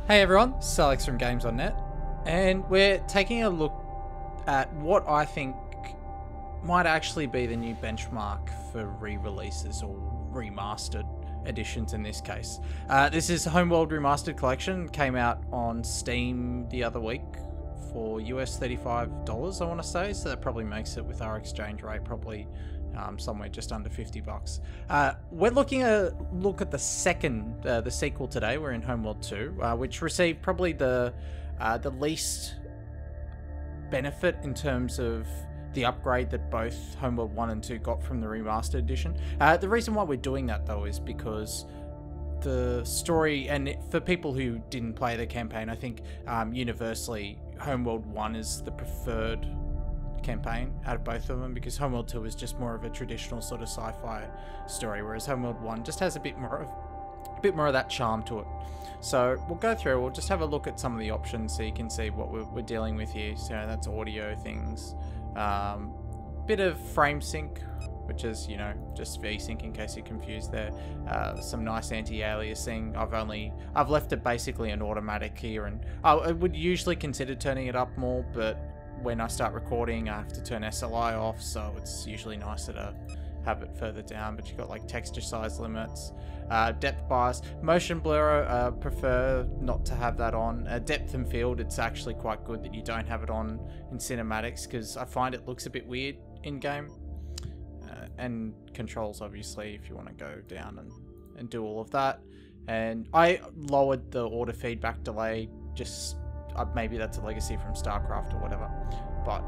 Hey everyone, it's Alex from games.on.net, and we're taking a look at what I think might actually be the new benchmark for re-releases or remastered editions in this case. This is Homeworld Remastered Collection, came out on Steam the other week for US $35 I want to say, so that probably makes it with our exchange rate probably somewhere just under $50. We're looking at look at the sequel today. We're in Homeworld 2, which received probably the least benefit in terms of the upgrade that both Homeworld 1 and 2 got from the remastered edition. The reason why we're doing that though is because the story, and for people who didn't play the campaign, I think universally Homeworld 1 is the preferred campaign out of both of them, because Homeworld 2 is just more of a traditional sort of sci-fi story, whereas Homeworld 1 just has a bit more of that charm to it. So we'll go through, we'll just have a look at some of the options so you can see what we're dealing with here. So that's audio things, bit of frame sync, which is, you know, just VSync in case you're confused there. Some nice anti-aliasing. I've left it basically an automatic here, and I would usually consider turning it up more, but when I start recording I have to turn SLI off, so it's usually nicer to have it further down. But you've got like texture size limits, depth bias, motion blur, prefer not to have that on. Depth and field, it's actually quite good that you don't have it on in cinematics, because I find it looks a bit weird in game. And controls, obviously, if you want to go down and do all of that. And I lowered the auto feedback delay, just maybe that's a legacy from StarCraft or whatever, but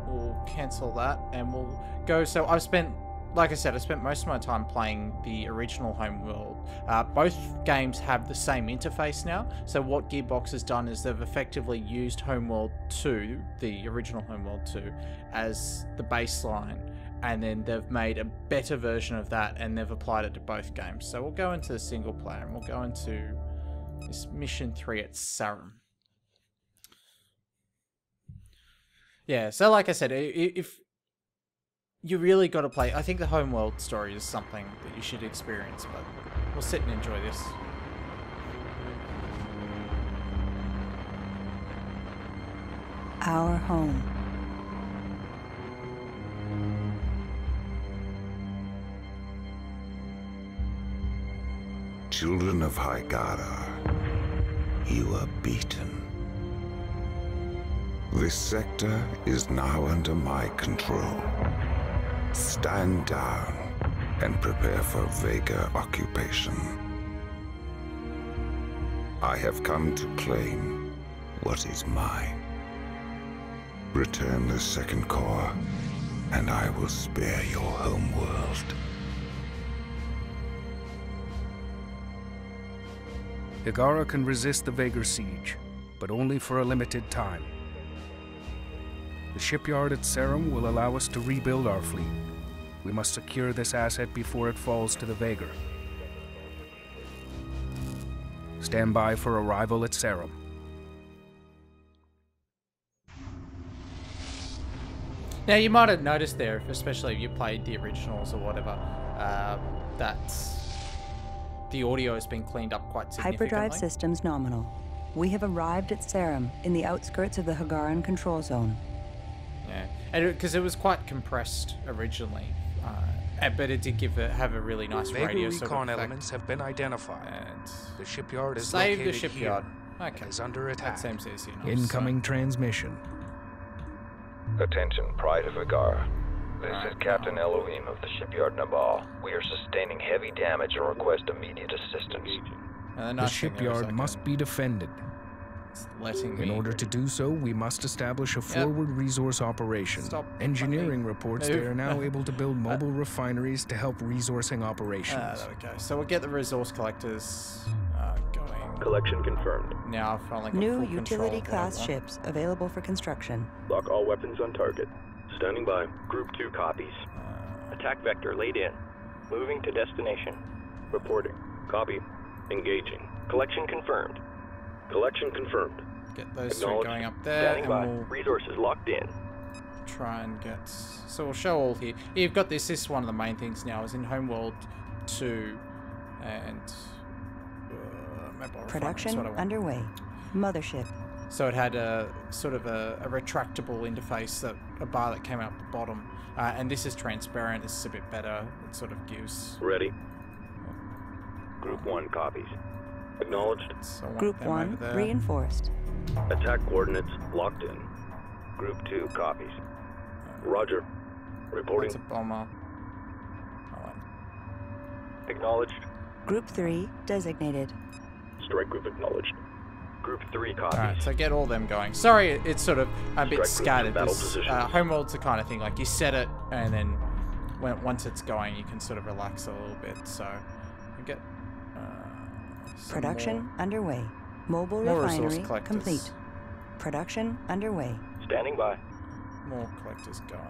we'll cancel that and we'll go. So I've spent, like I said, I spent most of my time playing the original Homeworld. Both games have the same interface now, so what Gearbox has done is they've effectively used Homeworld 2, the original Homeworld 2, as the baseline, and then they've made a better version of that and they've applied it to both games. So we'll go into the single player and we'll go into this mission 3 at Sarum. Yeah, so like I said, if you really got to play, I think the Homeworld story is something that you should experience, but we'll sit and enjoy this. Our home. Children of Hygara, you are beaten. This sector is now under my control. Stand down and prepare for Vega occupation. I have come to claim what is mine. Return the second core, and I will spare your homeworld. Hygara can resist the Vega siege, but only for a limited time. The shipyard at Sarum will allow us to rebuild our fleet. We must secure this asset before it falls to the Vega. Stand by for arrival at Sarum. Now you might have noticed there, especially if you played the originals or whatever, that the audio has been cleaned up quite significantly. Hyperdrive systems nominal. We have arrived at Sarum, in the outskirts of the Hygaran control zone. Yeah, and because it was quite compressed originally, but it did have a really nice radio sort of recon effect. elements have been identified. And the shipyard is save located the shipyard. Here Okay, and is under attack. that seems easy enough. Incoming transmission. Attention, Pride of Hygara. This is Captain Elohim of the shipyard Nabal. We are sustaining heavy damage and request immediate assistance. The shipyard must be defended. In order to do so, we must establish a forward resource operation. Engineering reports they are now able to build mobile refineries to help resourcing operations. There we go. So we'll get the resource collectors going. Collection confirmed. Now I've finally got New full utility control of class ships available for construction. Lock all weapons on target. Standing by. Group 2 copies. Attack vector laid in. Moving to destination. Reporting. Copy. Engaging. Collection confirmed. Collection confirmed. Get those three going up there. Standing and by. we'll Resources locked in. try and get... So we'll show all here. You've got this. This is one of the main things now, is in Homeworld 2 and... Production underway. Mothership. So it had a sort of a retractable interface, a bar that came out the bottom. And this is transparent. This is a bit better. It sort of gives... Ready. Group 1 copies. Acknowledged. So Group 1 reinforced. Attack coordinates locked in. Group 2 copies. Roger. Reporting. That's a bomber. Oh, Acknowledged. Group 3 designated. Strike group acknowledged. Group 3 copies. Alright, so get all them going. Sorry, it's sort of a bit scattered. Battle This, position. Homeworld's the kind of thing, like you set it, and then once it's going, you can sort of relax a little bit. So you get Production underway. Mobile refinery complete. Production underway. Standing by. More collectors going.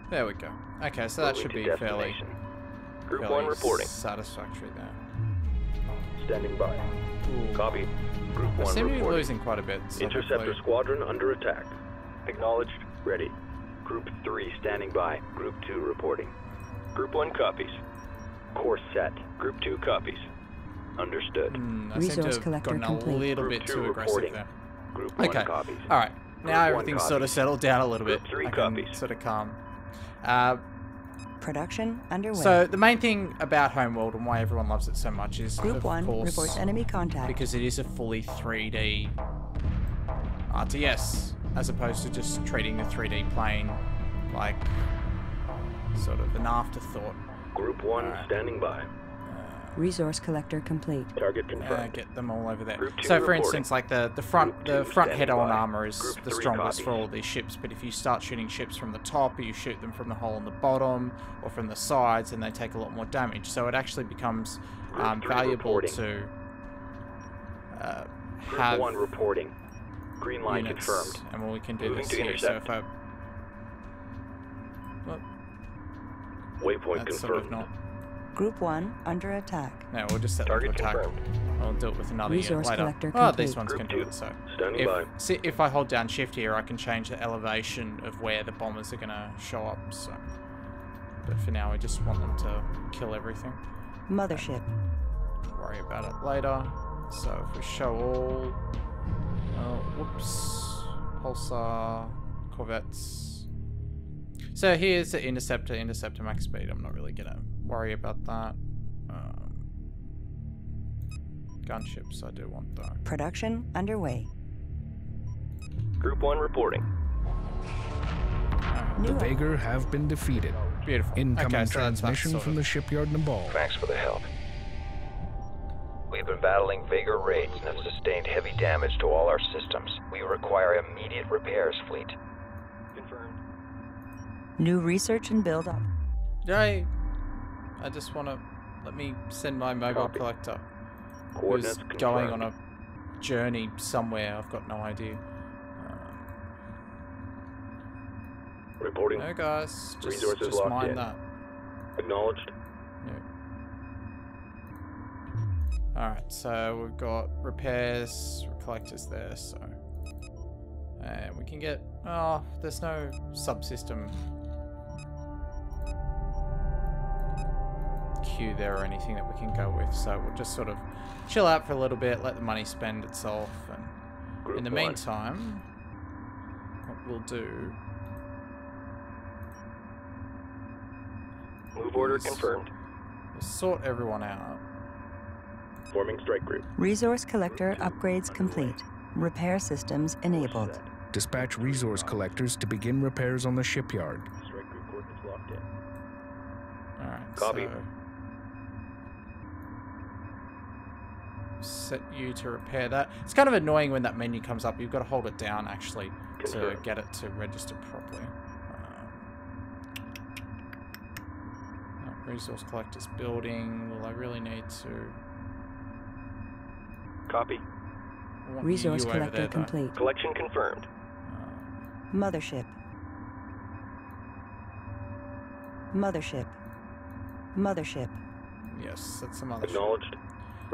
There we go. Okay, so that Moving should to be fairly destination. Group 1 reporting. satisfactory there. Standing by. Ooh. Copy. Group 1 I seem to be reporting. losing quite a bit. So Interceptor hopefully- squadron under attack. Acknowledged. Ready. Group 3 standing by. Group 2 reporting. Group 1 copies. Course set. Group 2 copies. Understood. I seem to Resource have collector gotten a complete. little Group bit 2 too aggressive reporting. there. Group 1 Okay. copies. Alright. Now Group 1 everything's sort of copies. settled down a little bit. Group 3 I can copies. sort of calm. Production underway. So the main thing about Homeworld and why everyone loves it so much is, Group of 1 course, reports enemy contact. because it is a fully 3D RTS, as opposed to just treating the 3D plane like sort of an afterthought. Group 1 standing by. Resource collector complete. Target confirmed. Get them all over there. Group 2 So, for reporting. instance, like the front Group 2 front standing head-on by. armor is Group the 3 strongest for copies. all these ships, but if you start shooting ships from the top, or you shoot them from the hole in the bottom, or from the sides, then they take a lot more damage. So it actually becomes Group 3 valuable reporting. to Group have 1 reporting. Green line units, confirmed. and well, we can do Moving this to here. So intercept. if I, well, Waypoint that's sort of confirmed. not. Group 1 under attack. No, we'll just set them to Target attack. confirmed. I'll do it with another unit Resource later. collector Oh, complete. these ones Group can 2 do it. So standing by. if I hold down shift here, I can change the elevation of where the bombers are gonna show up. So, but for now, we just want them to kill everything. Mothership. Worry about it later. So if we show all, whoops, pulsar, corvettes. So here's the interceptor max speed. I'm not really gonna worry about that. Gunships, I do want though. Production underway. Group 1 reporting. The New Vega have been defeated. Beautiful. Incoming Okay, so that's transmission sort from of- the shipyard Nabal. Thanks for the help. We've been battling Vega raids and have sustained heavy damage to all our systems. We require immediate repairs, fleet. Confirmed. New research and build up. Yay! I just want to let me send my mobile Copy. collector, Coordinates who's going on confirmed. a journey somewhere. I've got no idea. Reporting. No, guys, Resources just locked mind in. that. Acknowledged. Yeah. All right, so we've got repairs, collectors there. So, and we can get. Oh, there's no subsystem queue there or anything that we can go with, so we'll just sort of chill out for a little bit, let the money spend itself, and Group in the 1. meantime, what we'll do Move order is confirmed. we'll sort everyone out. Forming strike group. Resource collector upgrades complete. Repair systems enabled. Dispatch resource collectors to begin repairs on the shipyard. Strike group coordinates locked in. Alright, Copy. so set you to repair that. It's kind of annoying when that menu comes up. You've got to hold it down actually to Confirmed. get it to register properly. Resource collectors building. Will I really need to? Copy. I want Resource you over collector there, though. complete. Collection confirmed. Mothership. Mothership. Mothership. Yes, that's some other shit. Acknowledged.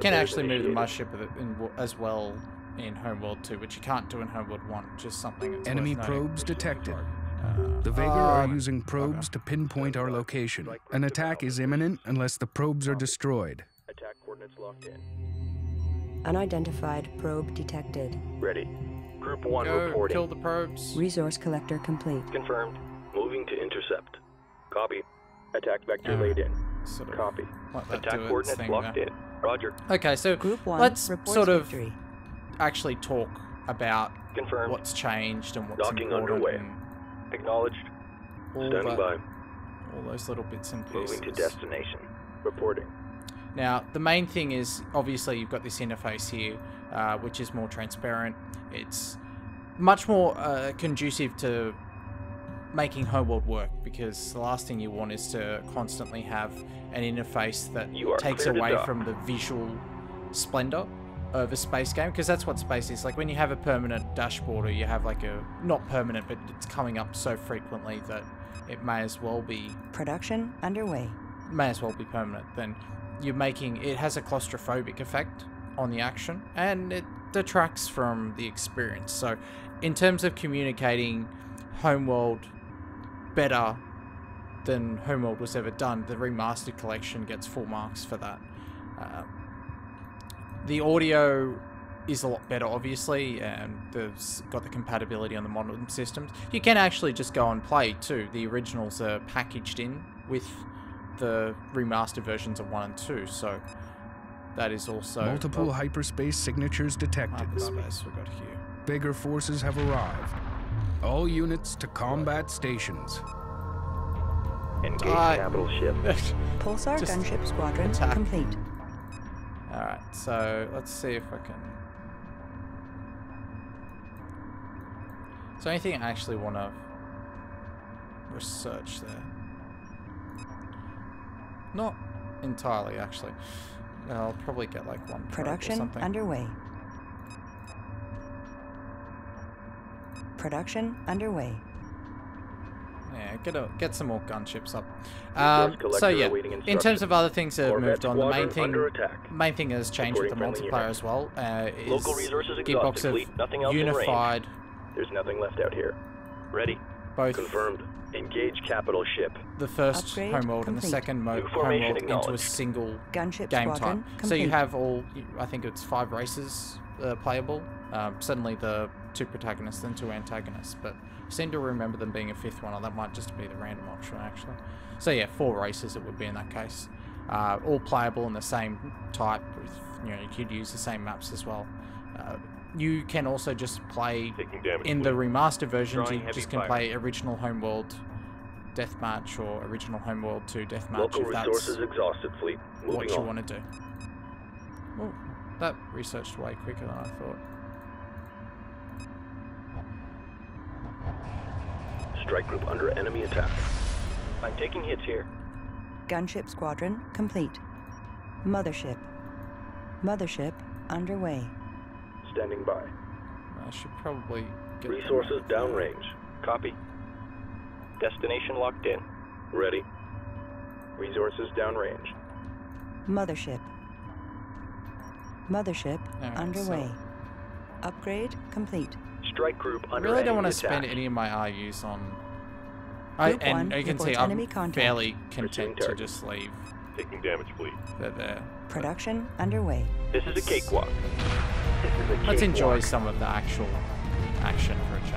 Can Repairs actually move the initiated. mothership as well in Homeworld 2, which you can't do in Homeworld 1. Just something that's Enemy worth noting. probes detected. The Vega are using probes to pinpoint our location. An attack is imminent unless the probes are destroyed. Attack coordinates locked in. Unidentified probe detected. Ready. Group 1 Go, reporting. kill the probes. Resource collector complete. Confirmed. Moving to intercept. Copy. Attack vector laid in. Sort of Copy. let that Attack do its coordinates thing locked there. in. Roger. Okay, so Group 1 let's reports sort of victory. actually talk about Confirmed. what's changed and what's Docking important underway. and Acknowledged. all Standing by. all those little bits and pieces. Moving to destination. Reporting. Now, the main thing is, obviously, you've got this interface here, which is more transparent. It's much more conducive to making Homeworld work, because the last thing you want is to constantly have an interface that takes away from the visual splendor of a space game, because that's what space is. Like when you have a permanent dashboard, or you have like a, not permanent, but it's coming up so frequently that it may as well be Production underway. permanent, then you're making, it has a claustrophobic effect on the action, and it detracts from the experience. So in terms of communicating Homeworld better than Homeworld was ever done, the Remastered Collection gets full marks for that. The audio is a lot better, obviously, and there's got the compatibility on the modern systems. You can actually just go and play too. The originals are packaged in with the remastered versions of 1 and 2, so that is also Multiple hyperspace signatures detected. hyperspace we've got here. Bigger forces have arrived. All units to combat stations. Engage capital ship. Pulsar Just gunship squadron attack. complete. Alright, so let's see if I can... Is there anything I actually want to research there? Not entirely, actually. I'll probably get like one probe or Production something. underway. Production underway. Yeah, get some more gunships up. Resource So yeah, awaiting in terms instructions. of other things that have Corvette moved on, the main squadron under attack. thing has changed with the Reporting friendly multiplayer units. as well. Local Is resources Gearbox exhausted, have fleet. Nothing else in range. unified There's nothing left out here. Ready. both Confirmed. Engage capital ship. the first Upgrade Homeworld and the complete. second New formation Homeworld into a acknowledged. single Gunship game squadron type. complete. So you have all, I think it's 5 races playable. Certainly the 2 protagonists and 2 antagonists, but I seem to remember them being a 5th one, or that might just be the random option actually. So yeah, 4 races it would be in that case. All playable in the same type, with, you know, you could use the same maps as well. You can also just play in the remastered versions. Drawing You heavy just can fire. play original Homeworld Deathmatch or original Homeworld 2 Deathmatch Local if that's resources exhausted, fleet. what Moving you on. want to do. Well, that researched way quicker than I thought. Strike group under enemy attack. I'm taking hits here. Gunship squadron complete. Mothership. Mothership underway. Standing by. I should probably get Resources downrange. Copy. Destination locked in. Ready. Resources downrange. Mothership. Mothership Alright, underway. Upgrade complete. Strike group I under really don't enemy want to spend attack. any of my RUs on... Group and 1 you can see reports I'm enemy contact. fairly Pursuing content to target. just leave. Taking damage, fleet. They're there. Production underway. This is a cakewalk. This is a cakewalk. Let's enjoy some of the actual action for a change.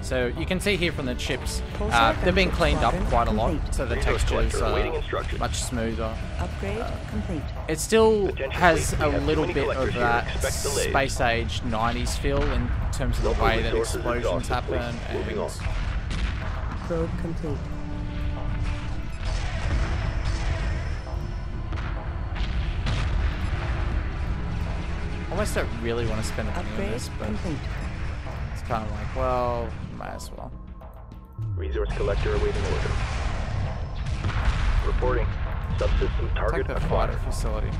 So you can see here from the chips, Pulsar they've been gunship cleaned up squadron quite a lot, complete. so the Resource textures collector awaiting are instructions. much smoother. Upgrade complete. It still Attention, has fleet. a We have little too many bit of collectors here. that Expect delays. space age 90s feel in terms of the Local way that resources explosions exhausted, happen fleet. Moving on. and Probe complete. almost don't really want to spend money on Upgrade this, but complete. it's kind of like, well, might as well. Resource collector awaiting order. Reporting. Subsystem target Attack the fighter acquired. facility.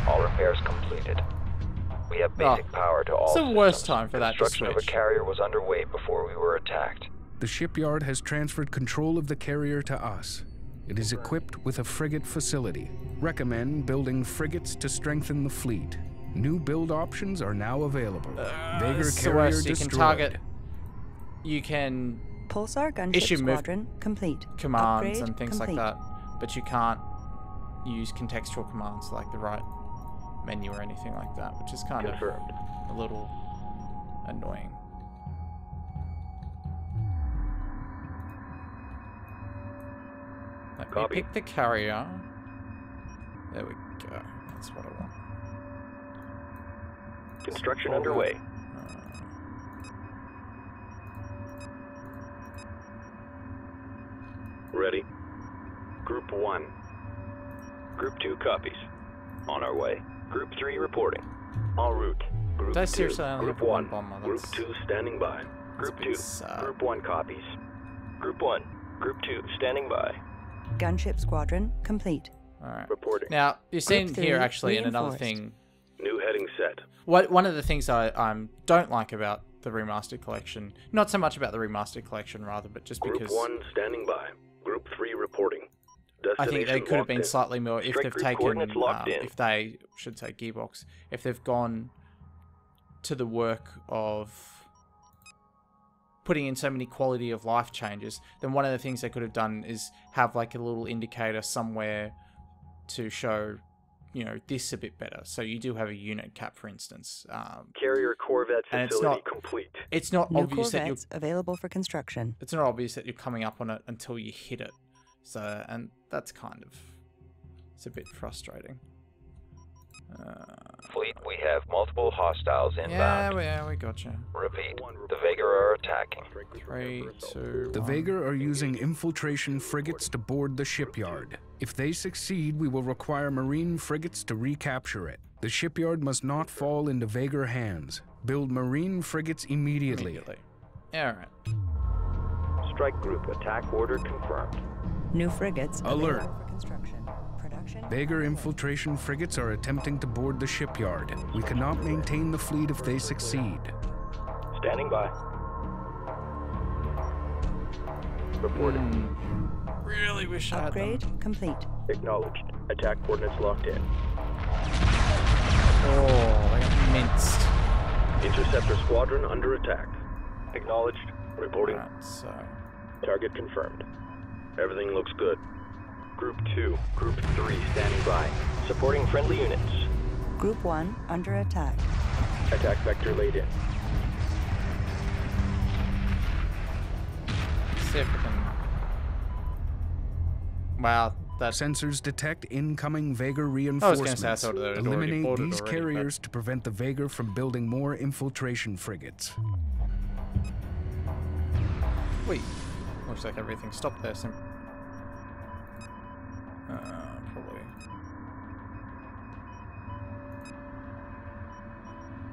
All repairs completed. We have basic power to all It's the systems. worst time for that to Construction of a switch. carrier was underway before we were attacked. The shipyard has transferred control of the carrier to us. It is equipped with a frigate facility. Recommend building frigates to strengthen the fleet. New build options are now available. Vega It's the carrier worst. You destroyed. can target. You can Pulsar gunship squadron complete. Commands Upgrade and things complete. like that, but you can't use contextual commands like the right menu or anything like that, which is kind of a little annoying. Let me pick the carrier. There we go. That's what I want. Construction underway. Ready. Group 1. Group 2 copies. On our way. Group 3 reporting. En route. Group 2. Group 1. Group 2 standing by. Group 2. Group 1 copies. Group 1. Group 2 standing by. Gunship squadron complete. Alright. Reporting. Now, you're seeing here actually in another thing. New heading set. One of the things I don't like about the Remastered Collection, not so much about the Remastered Collection rather, but just because... Group 1 standing by. Group 3 reporting. I think they could have been slightly more if they've taken, if they should say Gearbox, if they've gone to the work of putting in so many quality of life changes, then one of the things they could have done is have like a little indicator somewhere to show, you know, this a bit better. So you do have a unit cap, for instance. Carrier Corvette facility complete. It's not New obvious that you're available for construction. It's not obvious that you're coming up on it until you hit it. So, and that's kind of, it's a bit frustrating. Fleet, we have multiple hostiles inbound. Yeah, we gotcha. Repeat, the Vega are attacking. 3, 2, The 1. Vega are using infiltration frigates to board the shipyard. If they succeed, we will require Marine frigates to recapture it. The shipyard must not fall into Vega hands. Build Marine frigates immediately. Alright. Strike group attack order confirmed. New frigates Alert. available for construction. Production. Vega infiltration frigates are attempting to board the shipyard. We cannot maintain the fleet if they succeed. Standing by. Reporting. Really wish I had them. Upgrade complete. Acknowledged. Attack coordinates locked in. Oh, they got minced. Interceptor squadron under attack. Acknowledged. Reporting. Alright, so... Target confirmed. Everything looks good. Group 2, Group 3 standing by. Supporting friendly units. Group 1 under attack. Attack vector laid in. See if we can... Wow, that... Sensors detect incoming Vega I was reinforcements. going to say I thought it had already Eliminate boarded these already, carriers to prevent the Vega from building more infiltration frigates. Wait. Looks like everything stopped there. Probably.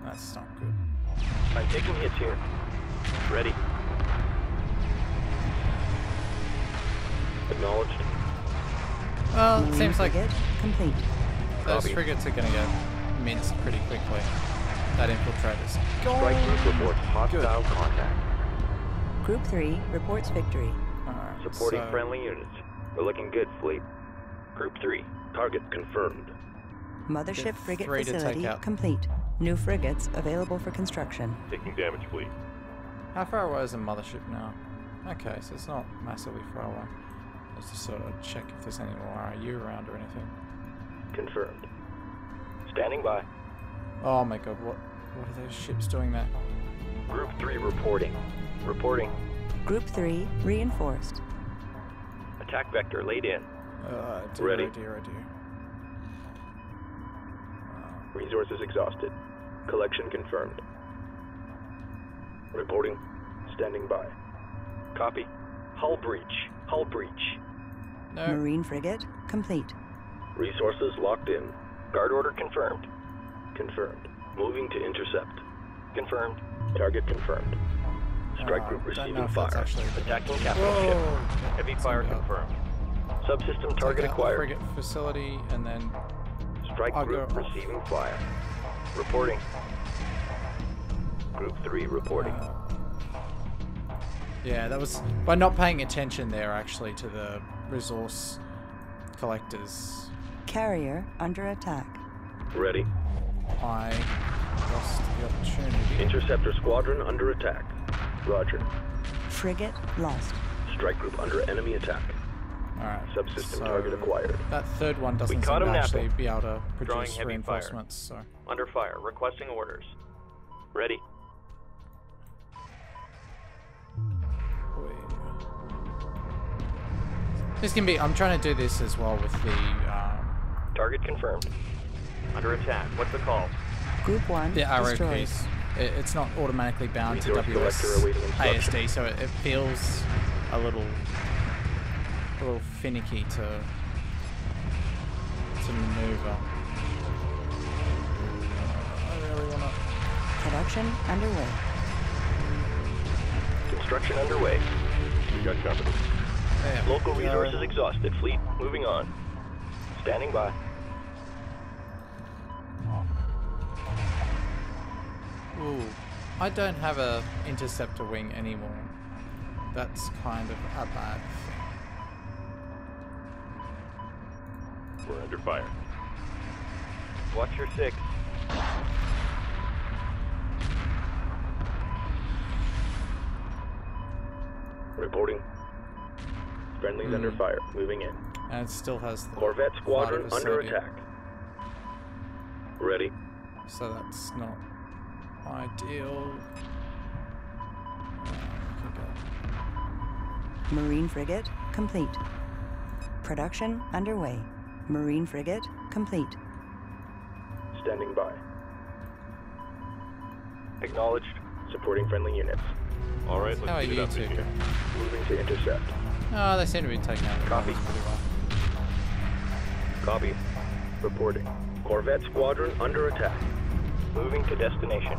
That's not good. I'm taking hits here. Ready. Acknowledged. Well, it seems like Frigate complete. those Copy. frigates are going to get minced pretty quickly. That infiltrator's gone. Strike group reports hostile contact. Group 3 reports victory. Alright, Supporting so- friendly units. We're looking good, fleet. Group 3, target confirmed. Mothership frigate 3 to take facility out. complete. New frigates available for construction. Taking damage, fleet. How far away is the mothership now? Okay, so it's not massively far away. Let's just sort of check if there's any more RU around or anything. Confirmed. Standing by. Oh my god, what are those ships doing there? Group 3 reporting. Reporting. Group 3 reinforced. Attack vector laid in. Dear, Ready. Oh dear, oh dear. Resources exhausted. Collection confirmed. Reporting. Standing by. Copy. Hull breach. Hull breach. No. Marine frigate complete. Resources locked in. Guard order confirmed. Confirmed. Moving to intercept. Confirmed. Target confirmed. Strike group don't know receiving if that's fire. actually- Attacking capital Whoa. ship. Heavy fire confirmed. Subsystem target Take out the acquired. frigate facility and then Strike I'll group go off. receiving fire. Reporting. Group 3 reporting. yeah, that was by not paying attention there actually to the resource collectors. Carrier under attack. Ready. I lost the opportunity. Interceptor squadron under attack. Roger. Frigate lost. Strike group under enemy attack. Alright. Subsystem so target acquired. that third one doesn't seem caught to him actually napping. be able to Drawing produce heavy reinforcements, so... Under fire. Requesting orders. Ready. This can be... I'm trying to do this as well with the... Target confirmed. Under attack. What's the call? Group 1 the arrow destroyed. keys. It's not automatically bound to Resource collector awaiting instruction. WSASD, so it feels a little finicky to maneuver. I really want to... Production underway. Construction underway. We got company. There Local we go. resources exhausted. Fleet moving on. Standing by. Ooh, I don't have a interceptor wing anymore. That's kind of a bad thing. We're under fire. Watch your 6. Reporting. Friendly's under fire. Moving in. And it still has the Corvette squadron fighter under facility, attack. Ready. so that's not ideal. Marine frigate complete. Production underway. Marine frigate complete. Standing by. Acknowledged. Supporting friendly units. All right, How are you two? Moving to intercept. Oh, they seem to be taking out the Copy. bombers pretty well. Copy. Reporting. Corvette squadron under attack. Moving to destination.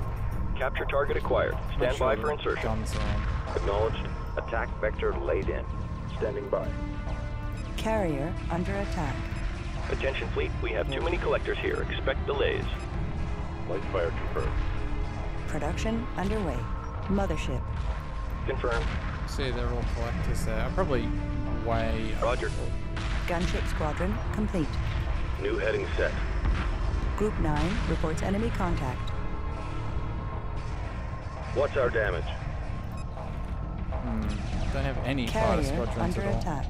Capture target acquired. Stand by for insertion. Guns are on. Acknowledged. Attack vector laid in. Standing by. Carrier under attack. Attention fleet, we have too many collectors here. Expect delays. Light fire confirmed. Production underway. Mothership. Confirmed. See, they're all collectors there. I'm probably way... Roger. Gunship squadron complete. New heading set. Group 9 reports enemy contact. What's our damage? Don't have any fighter Carrier squadrons under at all. attack.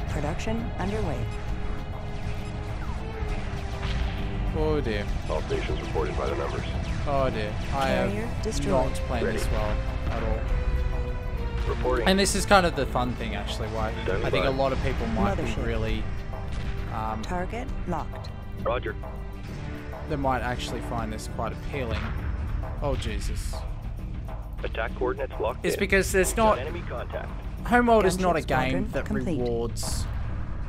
Production underway. Oh dear. All stations reported by the numbers. Oh dear. I Carrier have destroyed. not played Ready. this well at all. Reporting. And this is kind of the fun thing, actually, why Standing I think by. a lot of people might be Mothership. really... Target locked. Roger. they might actually find this quite appealing. Oh, Jesus. Attack coordinates locked It's in. because there's not... Enemy contact. Homeworld is Gunship not a game squadron that complete. rewards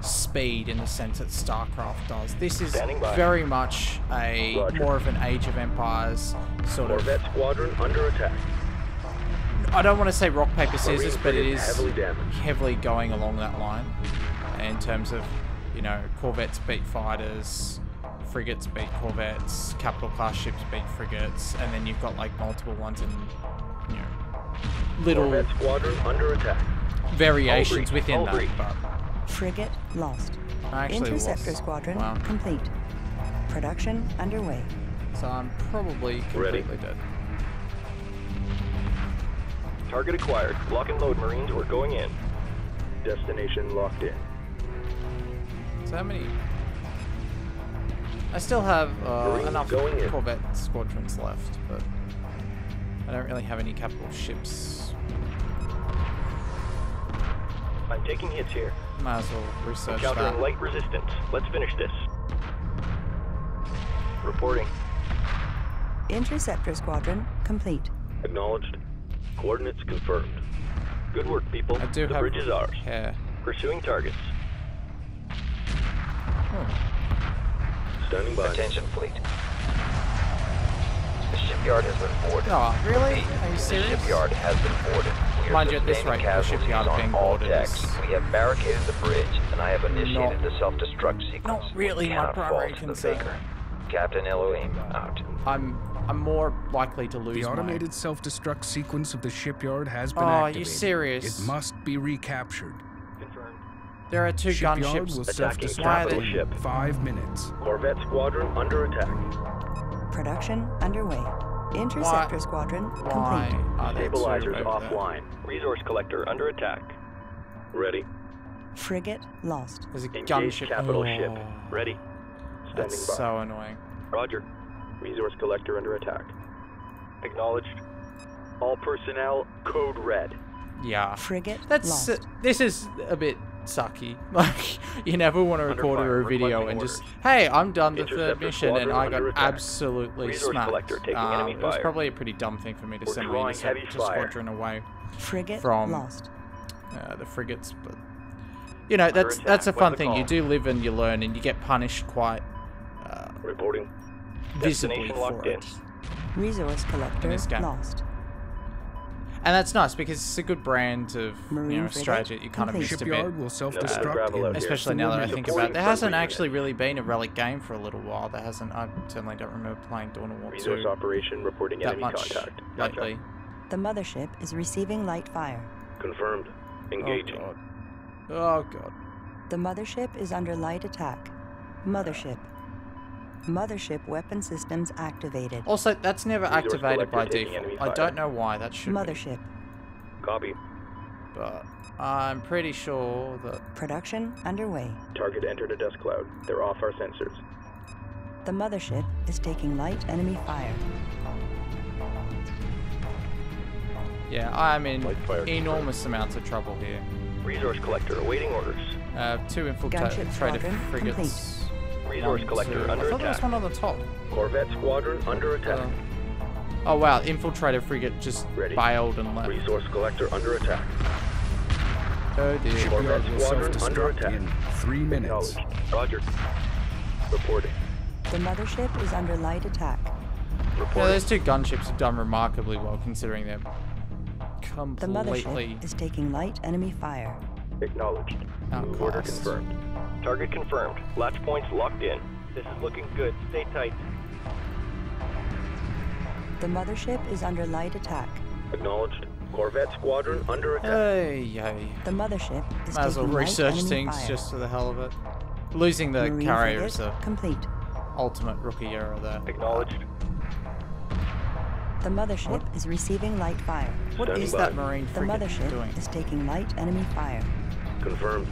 speed in the sense that StarCraft does. This is Standing by. very much a Roger. more of an Age of Empires sort of... Corvette squadron under attack. I don't want to say rock, paper, scissors, Marine but it frigate is heavily damaged. heavily going along that line in terms of, you know, corvettes beat fighters, frigates beat corvettes, capital class ships beat frigates, and then you've got like multiple ones and, you know, little Corvette squadron under attack. variations All within that. brief. But Frigate lost. I actually Interceptor lost. squadron Wow. complete. Production underway. So I'm probably Ready. completely dead. Target acquired. Lock and load, Marines. We're going in. Destination locked in. So how many? I still have Marines enough going in. Corvette squadrons left, but I don't really have any capital ships. I'm taking hits here. Might as well research that. Encountering light resistance. Let's finish this. Reporting. Interceptor squadron complete. Acknowledged. Coordinates confirmed. Good work, people. I do the have bridge is ours. hair. Pursuing targets. Standing by. Attention, fleet. The shipyard has been boarded. Oh, really? Repeat, Are you the serious? shipyard has been boarded. We are Mind you, at this sustaining rate, the casualties shipyard on being all boarded decks. is We have barricaded the bridge, and I have initiated Not- the self-destruct sequence. not really We my cannot primary fault the concern. Baker. Captain Elohim out. I'm more likely to lose The my... automated self-destruct sequence of the shipyard has been Oh, are activated. you serious? It must be recaptured. Confirmed. There are two Shipyard gunships. will Attacking self-destruct capital in ship. 5 minutes. Corvette squadron under attack. Production underway. Interceptor squadron Why complete. are there two Stabilizers over there? offline. Resource collector under attack. Ready. Frigate lost. There's a Engage gunship. capital ship. Ready. Standing That's by. so annoying. Roger. Resource collector under attack. Acknowledged. All personnel, code red. Yeah. Frigate That's lost. this is a bit sucky. Like, you never want to Under record fire, a video requesting and just, orders. hey, I'm done the Interceptor third mission, and squadron I got under attack. absolutely Resource smacked. collector taking enemy It was fire. probably a pretty dumb thing for me to We're send the drawing heavy interceptor fire. squadron away Frigate from lost. the frigates, but you know, that's attack. a What's fun the thing. call? You do live and you learn, and you get punished quite Reporting. visibly Destination for locked in. it. Resource collector this game. lost. And that's nice because it's a good brand of Marine frigate strategy that you kind of complete. missed a bit. Shipyard will self-destruct gravel out in here. Especially 4 now that I minutes. think Supporting about it. There hasn't friendly actually really been a relic game for a little while. There hasn't. I certainly don't remember playing Dawn of War Resource 2 operation reporting that enemy much contact. lately. The mothership is receiving light fire. Confirmed. Engaging. Oh god. Oh god. The mothership is under light attack. Mothership. Mothership weapon systems activated. Also, that's never Resource activated by collector taking default. enemy I fire. don't know why that should Mothership. Copy. be, but I'm pretty sure that Production underway. Target entered a dust cloud. They're off our sensors. The mothership is taking light enemy fire. yeah, I'm in Light fire enormous amounts of trouble here. Resource collector awaiting orders. 2 Gunship infiltrated squadron frigates. Resource One, collector two. under I thought there was attack. one on the top. Corvette squadron under attack. Oh wow, infiltrator frigate just Ready. bailed and left. Resource collector under attack. Oh dear. Shipyard Corvette will squadron under self-destruct attack. in 3 minutes. Acknowledged. Roger. Reporting. The mothership is under light attack. Yeah, Reporting. those two gunships have done remarkably well considering they're The completely mothership is taking light enemy fire. Acknowledged. Move order outclassed. confirmed. Target confirmed. Latch points locked in. This is looking good. Stay tight. The mothership is under light attack. Acknowledged. Corvette squadron under attack. Hey, yay. The mothership is Might as well taking light research enemy things fire. just for the hell of it. Losing the Marine carrier frigate is a complete. ultimate rookie error there. Acknowledged. The mothership is receiving light fire. What Standing is by. that marine The frigate mothership doing? is taking light enemy fire. Confirmed.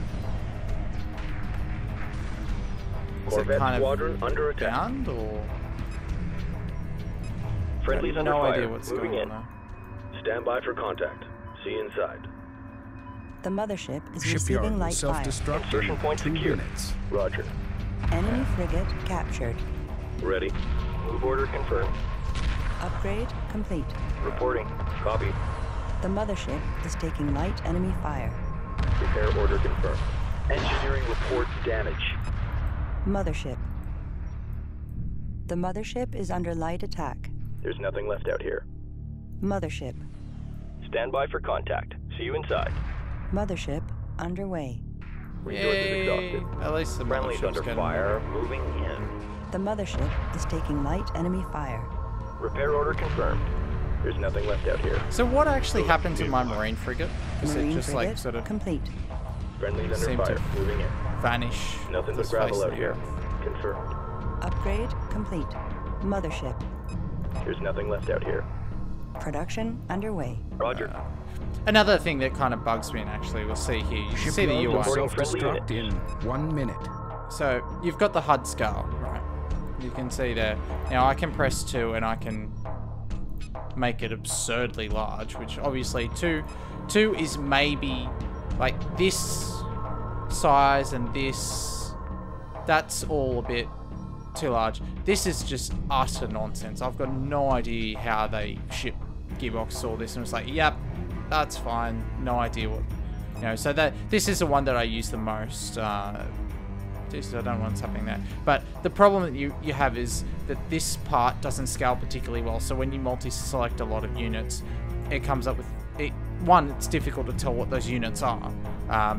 Is it Corvette kind of squadron under attack. downed or? Friendly's I have under no fire. idea what's Moving going in. on Stand by for contact. See inside. The mothership is Shipyard receiving will light fire. self-destruct Insertion in point 2 secured. minutes. Roger. Enemy frigate captured. Ready. Move order confirmed. Upgrade complete. Reporting. Copy. The mothership is taking light enemy fire. Repair order confirmed. Engineering reports damage. Mothership. The mothership is under light attack. There's nothing left out here. Mothership. Stand by for contact. See you inside. Mothership underway. now? Resources Yay! exhausted. At least the Friendly's mothership's under getting fire. Moving in. The mothership is taking light enemy fire. Repair order confirmed. There's nothing left out here. So what actually happened to my marine frigate? Because it Marine just frigate like sort of complete. Friendly's under Seem to- fire. Moving in. vanish. Nothing off but the gravel face of out the here. earth. Confirmed. Upgrade complete. Mothership. There's nothing left out here. Production underway. Roger. Another thing that kind of bugs me, and actually we'll see here. You can see the Shipyard will UI. Reporting friendly self-destruct in 1 minute. So you've got the HUD scale, right? You can see there. Now I can press 2 and I can make it absurdly large, which obviously 2 is maybe like this size and this. That's all a bit too large. This is just utter nonsense. I've got no idea how they ship Gearbox saw this and was like, yep, that's fine. No idea what, you know. So that this is the one that I use the most. Just, I don't know what's happening there. But the problem that you have is that this part doesn't scale particularly well. So when you multi-select a lot of units, it comes up with it. One, it's difficult to tell what those units are.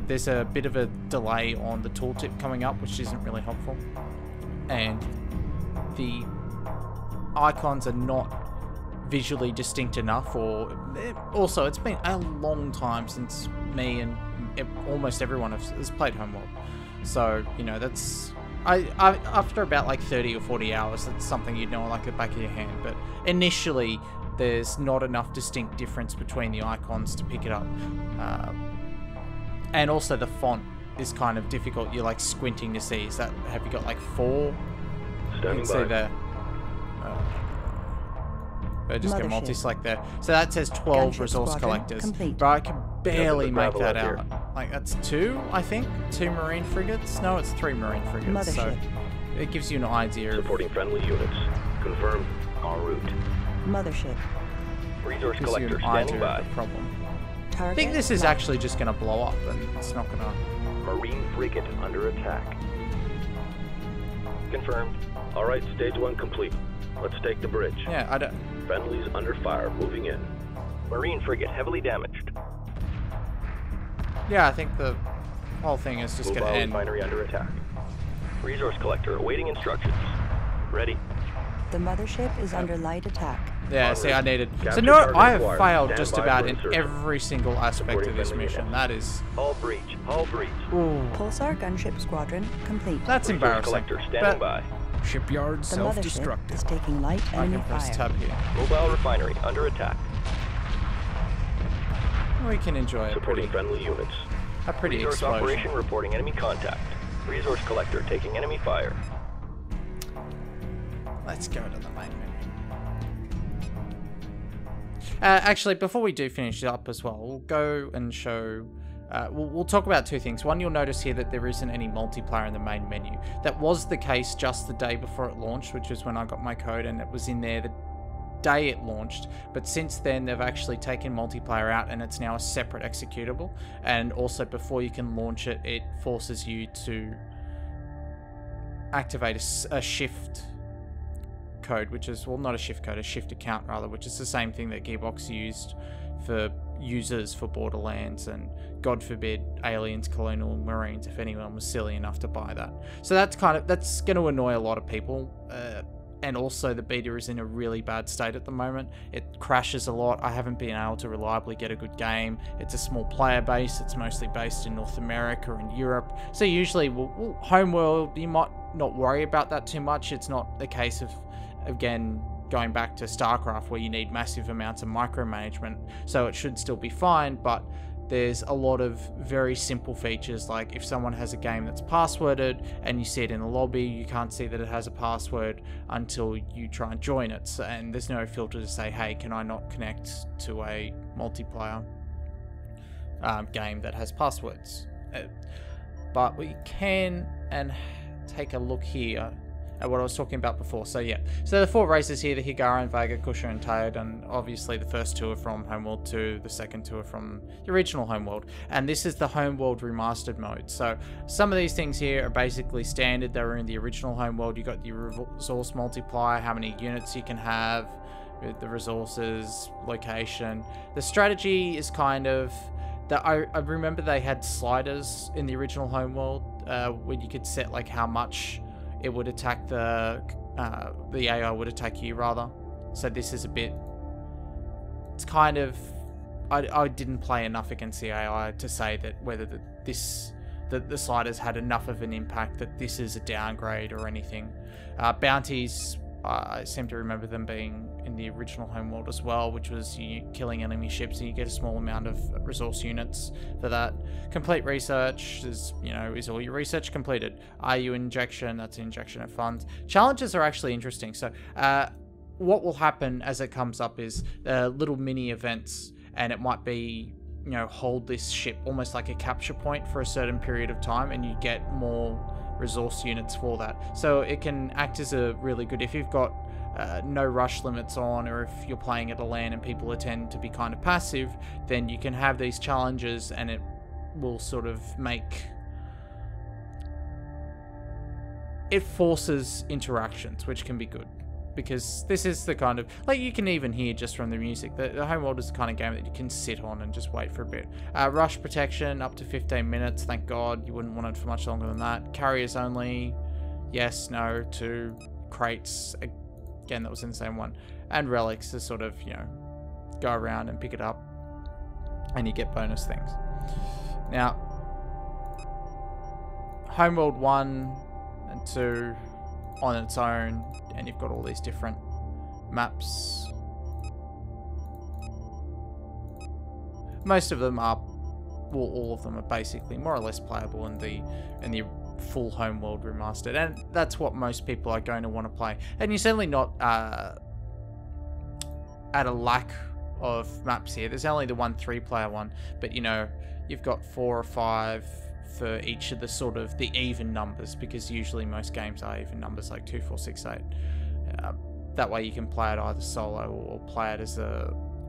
There's a bit of a delay on the tooltip coming up, which isn't really helpful. And the icons are not visually distinct enough, or also it's been a long time since me and almost everyone has played Homeworld. So, you know, that's after about like 30 or 40 hours, that's something you'd know like the back of your hand. But initially, there's not enough distinct difference between the icons to pick it up. And also the font is kind of difficult. You're like squinting to see. Have you got like 4? Standing see by. there. Just get multi-select there. So that says 12 Gunship resource squadron collectors. complete. But I can barely make gravel that out out. Like that's 2, I think. 2 marine frigates. No, it's 3 marine frigates. Mothership. So it gives you an idea of. Supporting friendly units. Confirmed. En route. Mothership. Resource Gives you collector an standing idea by. of the problem. Target I think this is locked. actually just going to blow up, and it's not going to. Marine frigate under attack. Confirmed. All right, stage 1 complete. Let's take the bridge. Yeah, I don't. Friendlies under fire, moving in. Marine frigate heavily damaged. Yeah, I think the whole thing is just going to Mobile end. refinery under attack. Resource collector awaiting instructions. Ready. The mothership is under light attack. Yeah, see, I needed. So Capture no, target I have acquired. failed Stand just by about for in insertion. every single aspect Supporting of this friendly mission. units. That is. Hull breach. Hull breach. Ooh, Pulsar gunship squadron complete. that's Resource embarrassing. collector standing But by. Shipyard The mothership self-destructed. is taking light I enemy can press fire. tab here. Mobile refinery under attack. We can enjoy a Supporting pretty, friendly units. Resource explosion. operation reporting enemy contact. Resource collector taking enemy fire. Let's go to the main menu. Actually, before we do finish it up as well, we'll go and show. We'll talk about 2 things. One, you'll notice here that there isn't any multiplayer in the main menu. That was the case just the day before it launched, which is when I got my code, and it was in there the day it launched. But since then, they've actually taken multiplayer out, and it's now a separate executable. And also, before you can launch it, it forces you to activate a shift code, which is, well, not a shift code, a shift account rather, which is the same thing that Gearbox used for users for Borderlands and, God forbid, Aliens, Colonial Marines, if anyone was silly enough to buy that. So that's going to annoy a lot of people. And also the beta is in a really bad state at the moment. It crashes a lot. I haven't been able to reliably get a good game. It's a small player base. It's mostly based in North America and Europe. So usually, Homeworld, you might not worry about that too much. It's not the case of, again, going back to StarCraft where you need massive amounts of micromanagement. So it should still be fine, but there's a lot of very simple features, like if someone has a game that's passworded and you see it in the lobby, you can't see that it has a password until you try and join it. So, and there's no filter to say, hey, can I not connect to a multiplayer game that has passwords? But we can and take a look here at what I was talking about before. So yeah, so the 4 races here, the Higaran, Vega, Kusha, and Tayed, and obviously the first 2 are from Homeworld 2, the second 2 are from the original Homeworld, and this is the Homeworld Remastered mode. So some of these things here are basically standard. They were in the original Homeworld. You got the resource multiplier, how many units you can have, the resources, location. The strategy is kind of that. I remember they had sliders in the original Homeworld where you could set like how much it would attack the AI would attack you rather. So this is a bit, it's kind of, I didn't play enough against the AI to say that whether the sliders had enough of an impact that this is a downgrade or anything. Bounties, I seem to remember them being in the original Homeworld as well, which was you killing enemy ships and you get a small amount of resource units for that. Complete research is, is all your research completed? Are you injection? That's an injection of funds. Challenges are actually interesting. So what will happen as it comes up is little mini events, and it might be, hold this ship almost like a capture point for a certain period of time, and you get more resource units for that. So it can act as a really good, if you've got no rush limits on, or if you're playing at a LAN and people tend to be kind of passive, then you can have these challenges and it will sort of make, it forces interactions, which can be good. Because this is the kind of, like, you can even hear just from the music, the Homeworld is the kind of game that you can sit on and just wait for a bit. Rush protection, up to 15 minutes, thank God, you wouldn't want it for much longer than that. Carriers only, yes, no, 2 crates, again, that was in the same one. And relics to sort of, go around and pick it up, and you get bonus things. Now, Homeworld 1, and 2 on its own, and you've got all these different maps. Most of them are, well, all of them are basically more or less playable in the full Homeworld Remastered, and that's what most people are going to want to play. And you're certainly not at a lack of maps here. There's only the 1 3-player one, but you know, you've got 4 or 5 for each of the sort of the even numbers, because usually most games are even numbers, like 2, 4, 6, 8. That way you can play it either solo or play it as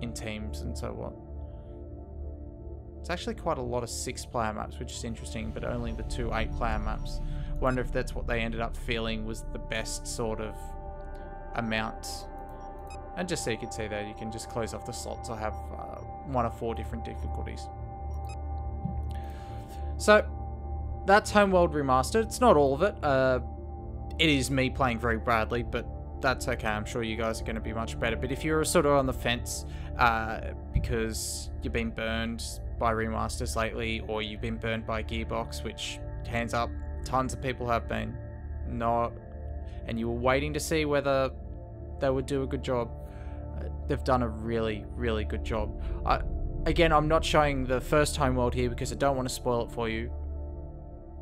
in teams and so on. It's actually quite a lot of 6-player maps, which is interesting, but only the 2 8-player maps. Wonder if that's what they ended up feeling was the best sort of amount. And just so you can see there, you can just close off the slots. I have 1 of 4 different difficulties. So that's Homeworld Remastered. It's not all of it. It is me playing very badly, but that's okay. I'm sure you guys are going to be much better. But if you're sort of on the fence because you've been burned by remasters lately, or you've been burned by Gearbox, which, hands up, tons of people have been, and you were waiting to see whether they would do a good job, they've done a really, really good job. Again, I'm not showing the first Homeworld here because I don't want to spoil it for you,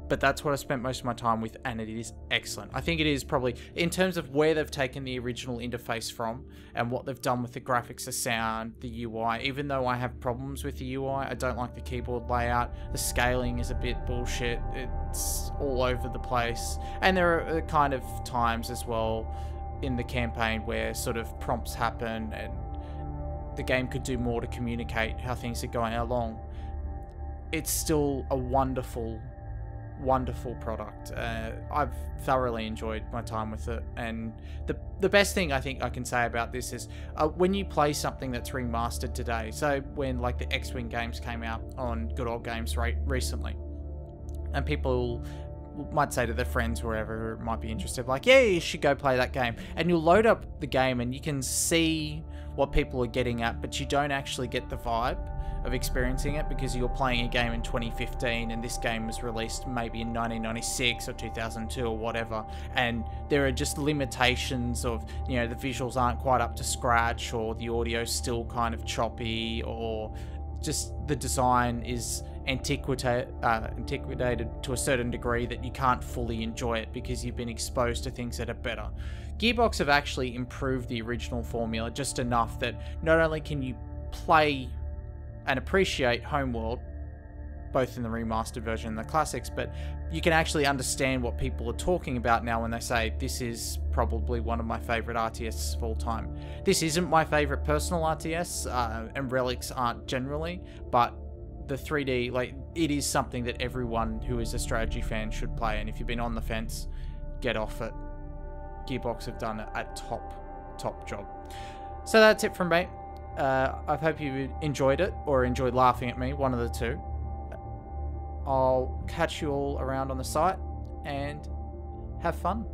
but that's what I spent most of my time with, and it is excellent. I think it is probably, in terms of where they've taken the original interface from and what they've done with the graphics, the sound, the UI. Even though I have problems with the UI, I don't like the keyboard layout. The scaling is a bit bullshit. It's all over the place. And there are kind of times as well in the campaign where sort of prompts happen and the game could do more to communicate how things are going along. It's still a wonderful product. I've thoroughly enjoyed my time with it, and the best thing I think I can say about this is when you play something that's remastered today, so when like the X-Wing games came out on Good Old Games recently, and people might say to their friends wherever might be interested, like, yeah, you should go play that game, and you'll load up the game and you can see what people are getting at, but you don't actually get the vibe of experiencing it because you're playing a game in 2015 and this game was released maybe in 1996 or 2002 or whatever, and there are just limitations of, you know, the visuals aren't quite up to scratch, or the audio's still kind of choppy, or just the design is antiquated to a certain degree that you can't fully enjoy it because you've been exposed to things that are better. Gearbox have actually improved the original formula just enough that not only can you play and appreciate Homeworld, both in the remastered version and the classics, but you can actually understand what people are talking about now when they say, this is probably one of my favorite RTSs of all time. This isn't my favorite personal RTS, and relics aren't generally, but the 3D, like, it is something that everyone who is a strategy fan should play, and if you've been on the fence, get off it. Gearbox have done a top job. So that's it from me. I hope you enjoyed it, or enjoyed laughing at me, one of the two. I'll catch you all around on the site, and have fun.